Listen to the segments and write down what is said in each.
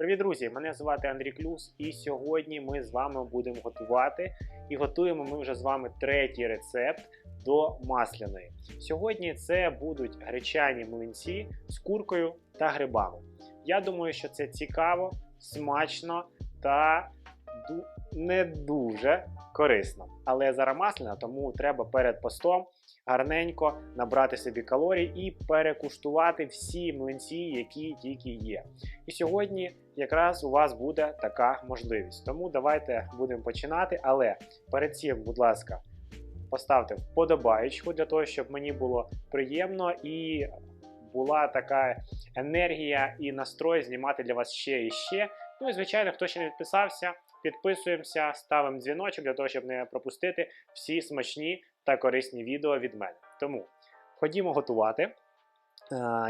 Привіт, друзі! Мене звати Андрій Клюс, і сьогодні ми з вами будемо готувати. І готуємо ми вже з вами третій рецепт до масляної. Сьогодні це будуть гречані млинці з куркою та грибами. Я думаю, що це цікаво, смачно та не дуже корисно. Але зараз масляна, тому треба перед постом гарненько набрати собі калорій і перекуштувати всі млинці, які тільки є. І сьогодні якраз у вас буде така можливість. Тому давайте будемо починати. Але перед цим, будь ласка, поставте вподобаєчку для того, щоб мені було приємно і була така енергія і настрой знімати для вас ще і ще. Ну і звичайно, хто ще не підписався, підписуємося, ставимо дзвіночок для того, щоб не пропустити всі смачні та корисні відео від мене. Тому ходімо готувати.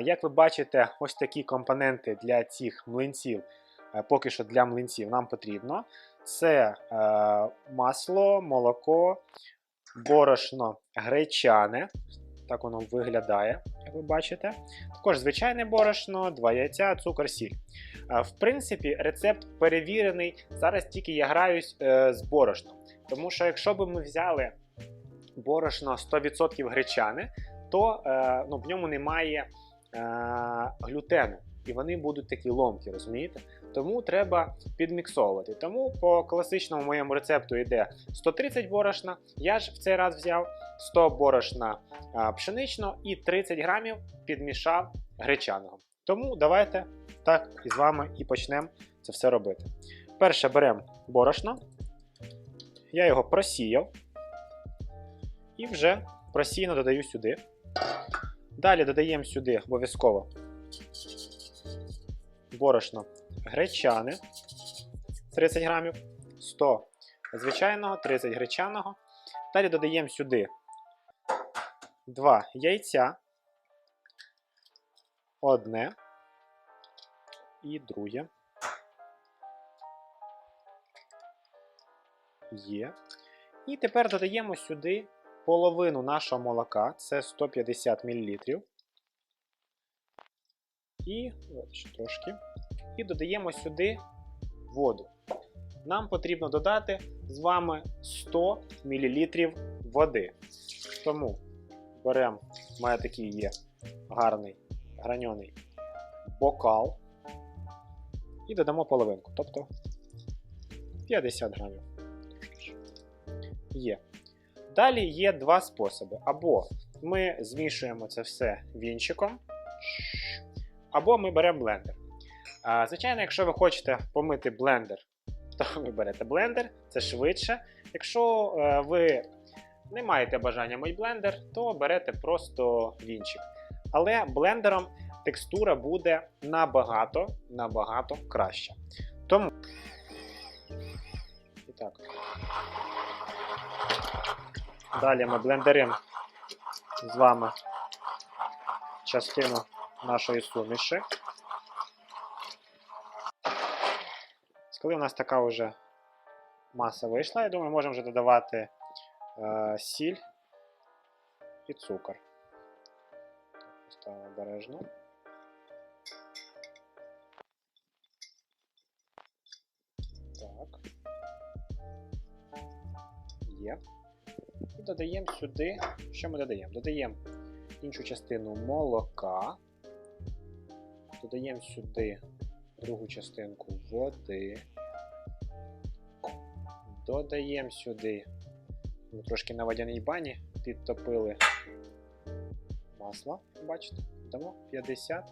Як ви бачите, ось такі компоненти для цих млинців, поки що для млинців нам потрібно. Це масло, молоко, борошно гречане. Так воно виглядає, як ви бачите. Також звичайне борошно, 2 яйця, цукор, сіль. В принципі, рецепт перевірений. Зараз тільки я граюсь з борошном. Тому що якщо б ми взяли борошно 100% гречане, то в ньому немає глютену. І вони будуть такі ломкі, розумієте? Тому треба підміксовувати. Тому по класичному моєму рецепту йде 130 борошна. Я ж в цей раз взяв 100 борошна пшеничного і 30 грамів підмішав гречаного. Тому давайте так із вами і почнемо це все робити. Перше беремо борошно. Я його просіяв. І вже просійно додаю сюди. Далі додаємо сюди обов'язково борошно гречане 30 грамів, 100 звичайного, 30 гречаного. Далі додаємо сюди 2 яйця, одне і друге. Є. І тепер додаємо сюди половину нашого молока, це 150 мл. І ще трошки. І додаємо сюди воду. Нам потрібно додати з вами 100 мл води. Тому беремо, у мене такий є гарний граньоний бокал. І додамо половинку, тобто 50 грамів. Є. Далі є два способи. Або ми змішуємо це все вінчиком, або ми беремо блендер. Звичайно, якщо ви хочете помити блендер, то ви берете блендер, це швидше. Якщо ви не маєте бажання мити блендер, то берете просто вінчик. Але блендером текстура буде набагато краща. Тому і так. Далі ми блендеримо з вами частину нашої суміші. Коли у нас така вже маса вийшла, я думаю, можемо вже додавати сіль і цукор. Поставимо обережно. Так. Є. І додаємо сюди, що ми додаємо? Додаємо іншу частину молока, додаємо сюди другу частинку води, додаємо сюди, трошки на водяній бані підтопили масло, бачите, додамо 50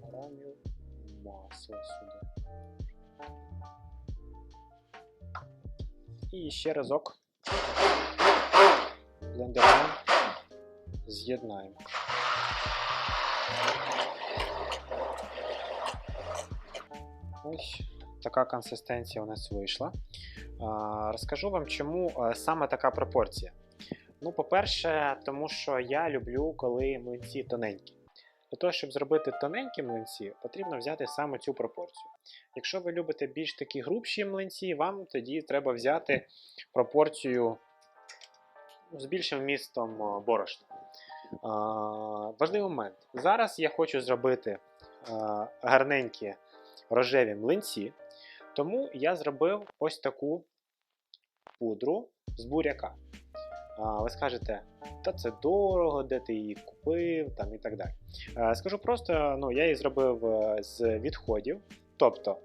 грамів масла сюди. І ще разок блендером з'єднаємо. Ось така консистенція у нас вийшла. Розкажу вам, чому саме така пропорція. Ну, по-перше, тому що я люблю, коли млинці тоненькі. Для того, щоб зробити тоненькі млинці, потрібно взяти саме цю пропорцію. Якщо ви любите більш такі грубші млинці, вам тоді треба взяти пропорцію з більшим вмістом борошна. Важливий момент. Зараз я хочу зробити гарненькі рожеві млинці, тому я зробив ось таку пудру з буряка. Ви скажете, та це дорого, де ти її купив, там і так далі. Скажу просто, я її зробив з відходів, тобто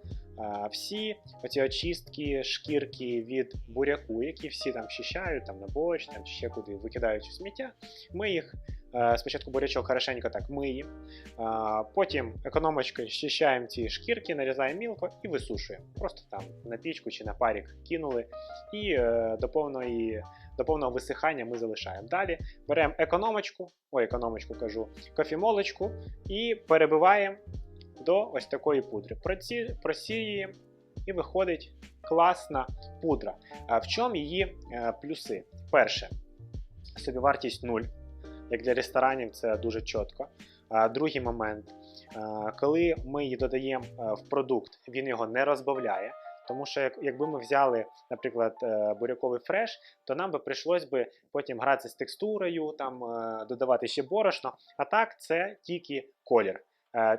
всі оці очистки, шкірки від буряку, які всі там щищають, там на борщ, там ще куди викидають в сміття, ми їх спочатку бурячок хорошенько так миємо, потім економочкою щищаємо ці шкірки, нарізаємо мілко і висушуємо. Просто там на пічку чи на парік кинули і до повного висихання ми залишаємо. Далі беремо кофемолочку і перебиваємо до ось такої пудри. Просіюємо і виходить класна пудра. В чому її плюси? Перше, собівартість 0. Як для ресторанів це дуже чітко. Другий момент, коли ми її додаємо в продукт, він його не розбавляє. Тому що якби ми взяли, наприклад, буряковий фреш, то нам би прийшлось би потім гратися з текстурою, там, додавати ще борошно. А так це тільки колір.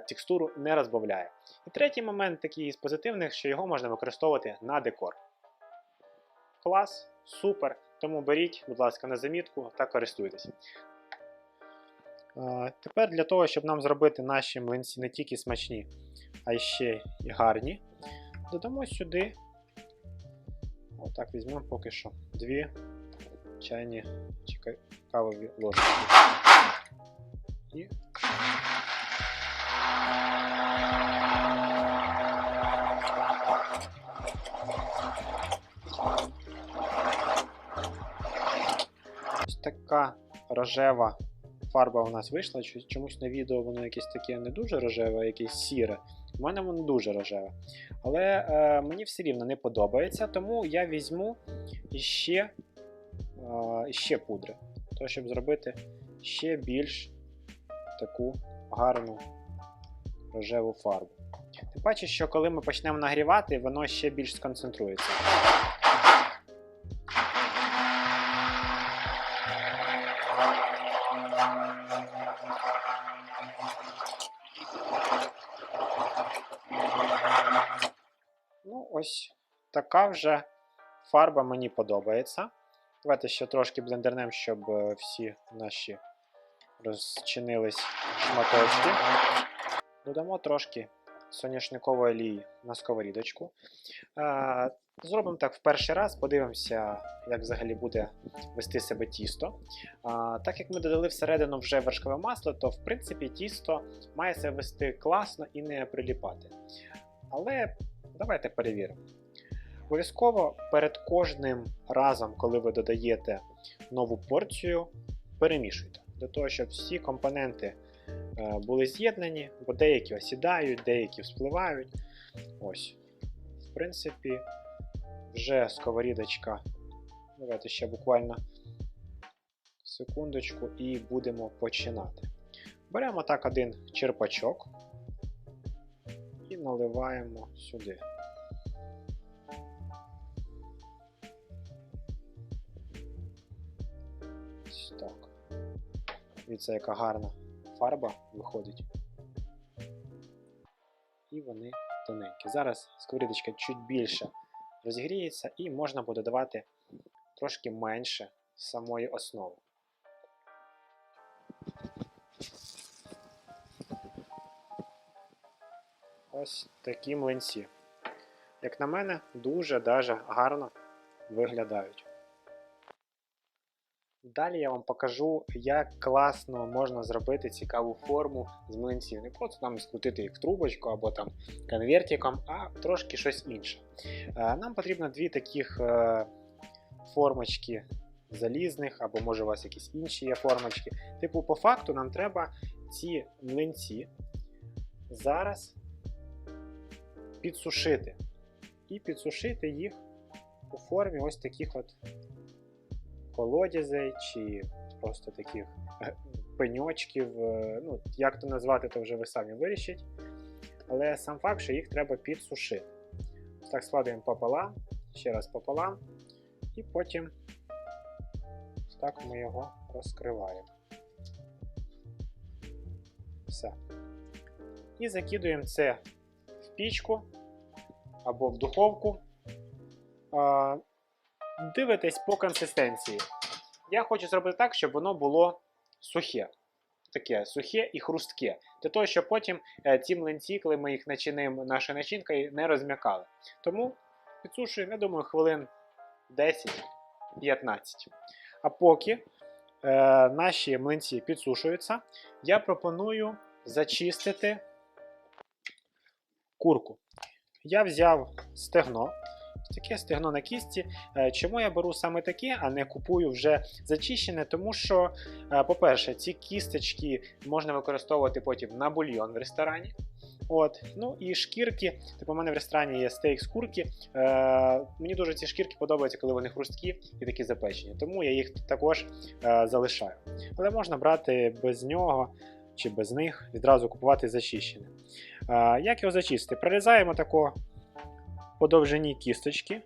Текстуру не розбавляє. І третій момент такий з позитивних, що його можна використовувати на декор. Клас, супер. Тому беріть, будь ласка, на замітку та користуйтесь. Тепер для того, щоб нам зробити наші млинці не тільки смачні, а ще й гарні, додамо сюди, отак візьмемо поки що, 2 чайні чи кавові ложки. І ось така рожева фарба у нас вийшла. Чомусь на відео воно якесь таке не дуже рожеве, а якесь сіре. У мене воно дуже рожеве. Але мені все рівно не подобається, тому я візьму іще пудри. То, щоб зробити ще більш таку гарну рожеву фарбу. Тим паче, що коли ми почнемо нагрівати, воно ще більш сконцентрується. Ось така вже фарба мені подобається. Давайте ще трошки блендернемо, щоб всі наші розчинились шматочки. Додамо трошки соняшникової олії на сковорідочку. Зробимо так в перший раз, подивимося, як взагалі буде вести себе тісто. Так як ми додали всередину вже вершкове масло, то в принципі тісто має себе вести класно і не приліпати. Але давайте перевіримо. Обов'язково перед кожним разом, коли ви додаєте нову порцію, перемішуйте. Для того, щоб всі компоненти були з'єднані, бо деякі осідають, деякі вспливають. Ось. В принципі, вже сковорідочка. Давайте ще буквально секундочку і будемо починати. Беремо так один черпачок і наливаємо сюди. Ось так. Дивіться, яка гарна фарба виходить. І вони тоненькі. Зараз сковорідочка чуть більше розігріється і можна буде додавати трошки менше самої основи. Ось такі млинці. Як на мене, дуже даже гарно виглядають. Далі я вам покажу, як класно можна зробити цікаву форму з млинців. Не просто там скрутити їх в трубочку або там конвертиком, а трошки щось інше. Нам потрібно 2 таких формочки залізних, або може у вас якісь інші є формочки. Типу, по факту нам треба ці млинці зараз підсушити. І підсушити їх у формі ось таких от колодязей, чи просто таких пеньочків. Ну, як то назвати, то вже ви самі вирішіть. Але сам факт, що їх треба підсушити. Ось так складаємо пополам, ще раз пополам, і потім ось так ми його розкриваємо. Все. І закидуємо це в пічку або в духовку. Дивитесь по консистенції. Я хочу зробити так, щоб воно було сухе. Таке сухе і хрустке. Для того, щоб потім ці млинці, коли ми їх начинимо нашою начинкою, не розм'якали. Тому підсушуємо, я думаю, хвилин 10-15. А поки наші млинці підсушуються, я пропоную зачистити курку. Я взяв стегно. Таке стегно на кістці. Чому я беру саме таке, а не купую вже зачищене? Тому що, по-перше, ці кісточки можна використовувати потім на бульйон в ресторані. Ну і шкірки, у мене в ресторані є стейк з курки. Мені дуже ці шкірки подобаються, коли вони хрусткі і такі запечені. Тому я їх також залишаю. Але можна брати без нього чи без них, відразу купувати зачищене. Як його зачистити? Прорізаємо тако по довжині кісточки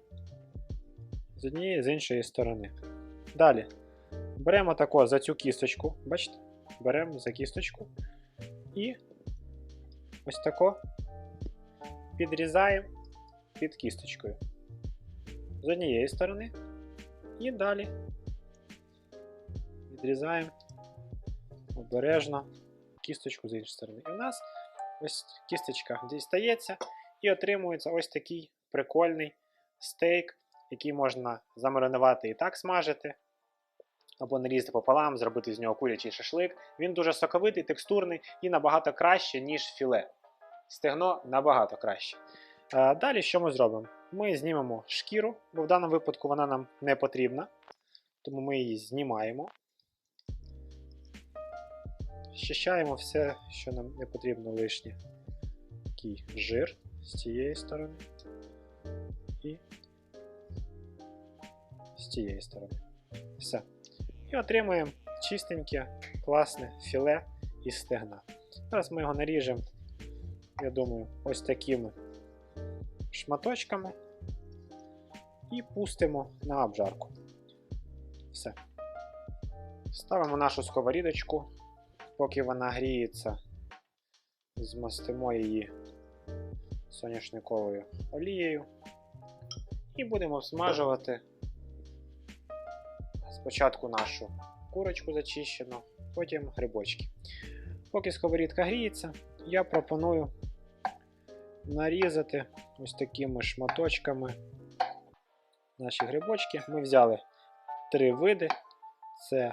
з однієї і з іншої сторони. Далі беремо тако за цю кісточку, бачите? Беремо за кісточку і ось тако підрізаємо під кісточкою. З однієї сторони і далі відрізаємо обережно кісточку з іншої сторони. І у нас ось кісточка дістається і отримується ось такий прикольний стейк, який можна замаринувати і так смажити, або нарізати пополам, зробити з нього курячий шашлик. Він дуже соковитий, текстурний і набагато краще, ніж філе. Стегно набагато краще. Далі що ми зробимо? Ми знімемо шкіру, бо в даному випадку вона нам не потрібна, тому ми її знімаємо. Щищаємо все, що нам не потрібно лишнє. Такий жир з цієї сторони і з цієї сторони. Все. І отримуємо чистеньке, класне філе із стегна. Зараз ми його наріжемо, я думаю, ось такими шматочками і пустимо на обжарку. Все. Ставимо нашу сковорідочку, поки вона гріється, змастимо її соняшниковою олією і будемо всмажувати спочатку нашу курочку зачищену, потім грибочки. Поки сковорідка гріється, я пропоную нарізати ось такими шматочками наші грибочки. Ми взяли 3 види. Це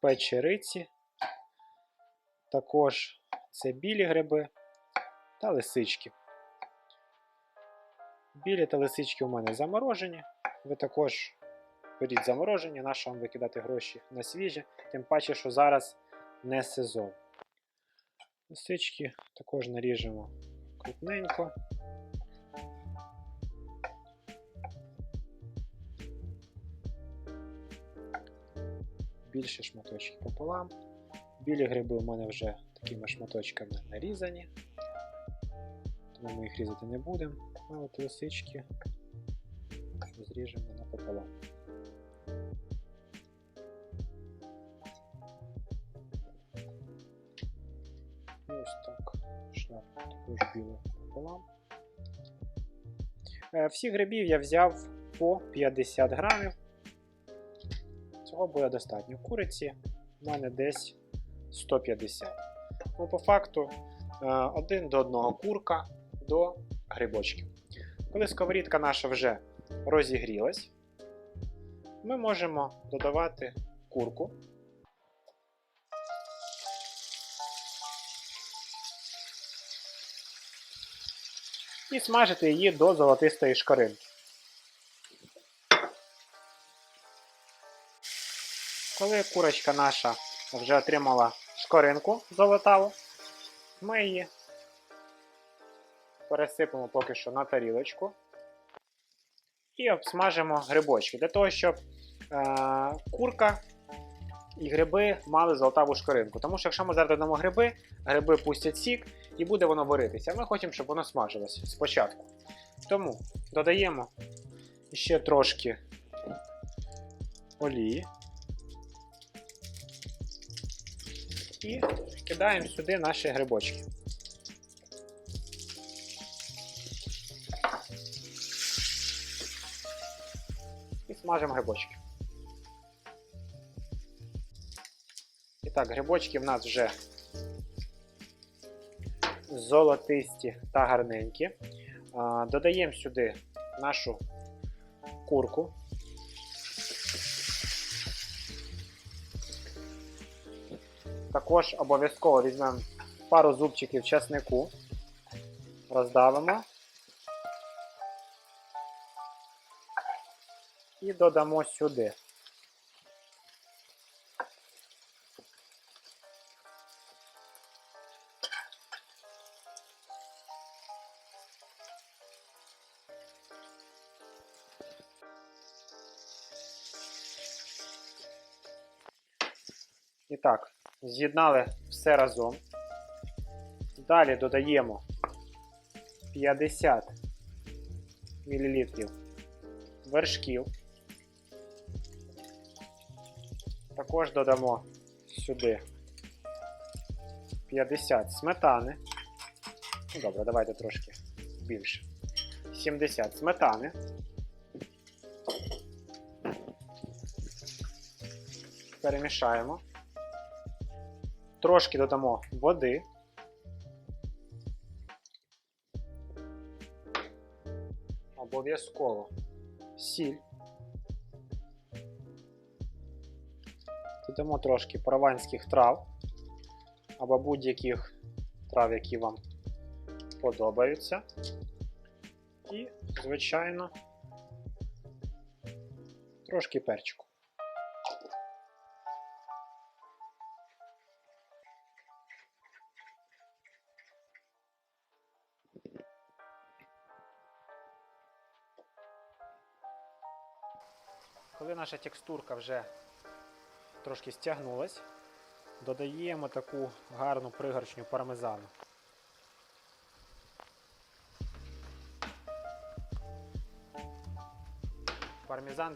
печериці, також це білі гриби та лисички. Білі та лисички у мене заморожені. Ви також беріть заморожені, нащо вам викидати гроші на свіжі, тим паче, що зараз не сезон. Лисички також наріжемо крупненько. Більше шматочки пополам. Білі гриби у мене вже такими шматочками нарізані, тому ми їх різати не будемо. А от лисички зріжемо напополам. І ось так, шляпу також білу пополам. Всіх грибів я взяв по 50 грамів. Цього буде достатньо. Куриці у мене десь 150. Ну, по факту 1 до 1 курка до грибочків. Коли сковорідка наша вже розігрілась, ми можемо додавати курку. І смажити її до золотистої шкоринки. Коли курочка наша вже отримала шкоринку золотаву, ми її пересипемо поки що на тарілочку і обсмажимо грибочки, для того, щоб курка і гриби мали золотаву шкоринку. Тому що якщо ми зараз додамо гриби, гриби пустять сік і буде воно варитися. А ми хочемо, щоб воно смажилося спочатку. Тому додаємо ще трошки олії і кидаємо сюди наші грибочки. смажимо грибочки. І так, грибочки в нас вже золотисті та гарненькі. Додаємо сюди нашу курку. Також обов'язково візьмемо пару зубчиків чеснику, роздавимо і додамо сюди. І так, з'єднали все разом. Далі додаємо 50 мл вершків. Також додамо сюди 50 сметани. Ну, добре, давайте трошки більше. 70 сметани. Перемішаємо. Трошки додамо води. Обов'язково сіль. Додамо трошки прованських трав або будь-яких трав, які вам подобаються. І, звичайно, трошки перчику. Коли наша текстурка вже трошки стягнулась, додаємо таку гарну пригоршню пармезану. Пармезан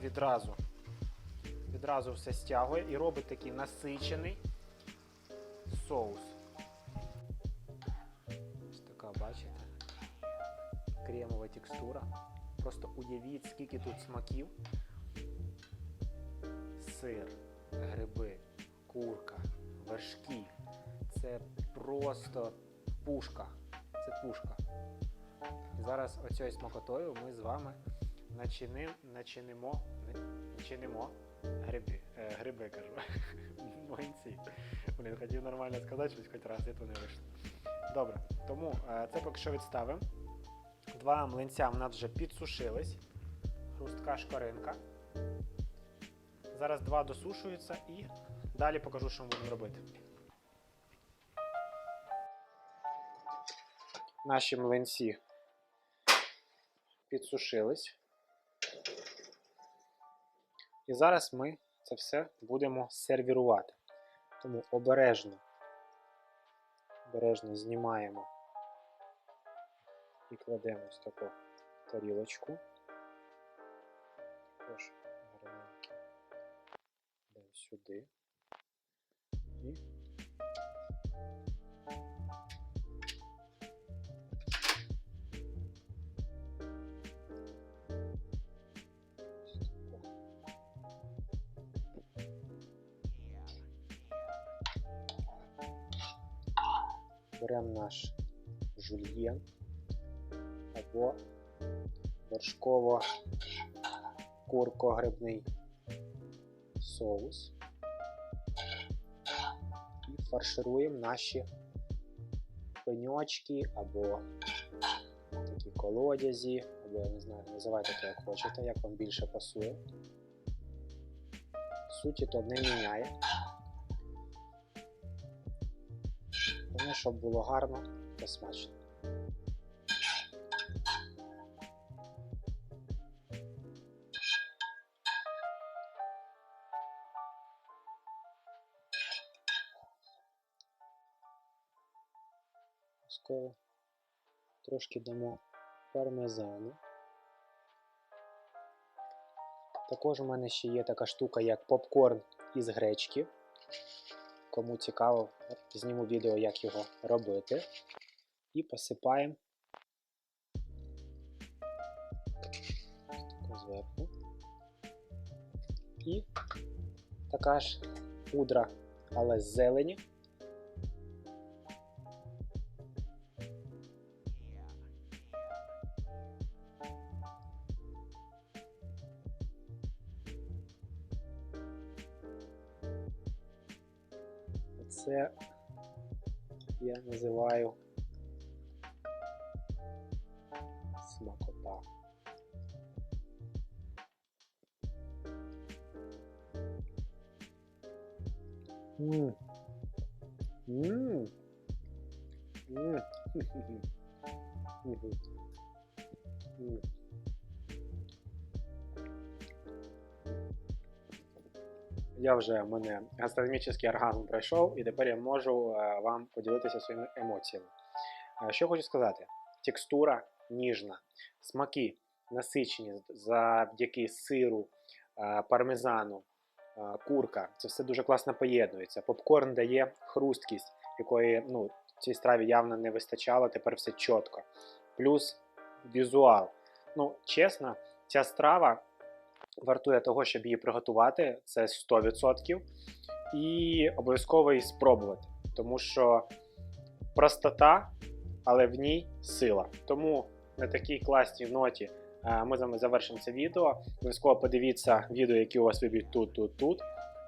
відразу все стягує і робить такий насичений соус. Ось така, бачите, кремова текстура. Просто уявіть, скільки тут смаків. Сир, гриби, курка, вершки. Це просто пушка. Це пушка. І зараз оцією смакотою ми з вами начинимо гриби, кажу. Млинці. Блін, хотів нормально сказати, щось хоч раз, і то не вийшло. Добре, тому це поки що відставимо. Два млинця в нас вже підсушились. Хрустка шкоринка. Зараз два досушуються і далі покажу, що ми будемо робити. Наші млинці підсушились. І зараз ми це все будемо сервірувати. Тому обережно знімаємо і кладемо ось таку тарілочку. Також гарненько йдемо сюди. І беремо наш жульєн або вершково-курко-грибний соус і фаршируємо наші пеньочки або такі колодязі, або, я не знаю, називайте це як хочете, як вам більше пасує. Суті то не міняє. Тому, щоб було гарно та смачно. Трошки дамо пармезану. Також у мене ще є така штука, як попкорн із гречки. Кому цікаво, зніму відео, як його робити. І посипаємо зверху. І така ж пудра, але з зелені. Це я називаю смакота. Ммм. Ммм. Ммм. Я вже, мене гастрономічний оргазм пройшов, і тепер я можу вам поділитися своїми емоціями. Що хочу сказати? Текстура ніжна, смаки насичені завдяки сиру, пармезану, курка. Це все дуже класно поєднується. Попкорн дає хрусткість, якої цій страві явно не вистачало, тепер все чітко. Плюс візуал. Чесно, ця страва вартує того, щоб її приготувати, це 100%. І обов'язково її спробувати, тому що простота, але в ній сила. Тому на такій класній ноті ми з вами завершимо це відео. Обов'язково подивіться відео, які у вас виб'ють тут.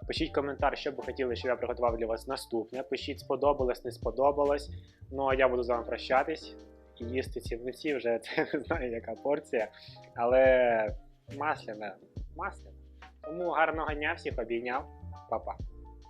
Пишіть коментар, що б ви хотіли, щоб я приготував для вас наступне. Пишіть, сподобалось, не сподобалось. Ну, а я буду з вами прощатись і їсти ці млинці, вже це не знаю, яка порція, але масляна. Тому гарного дня, всіх обійняв, па-па.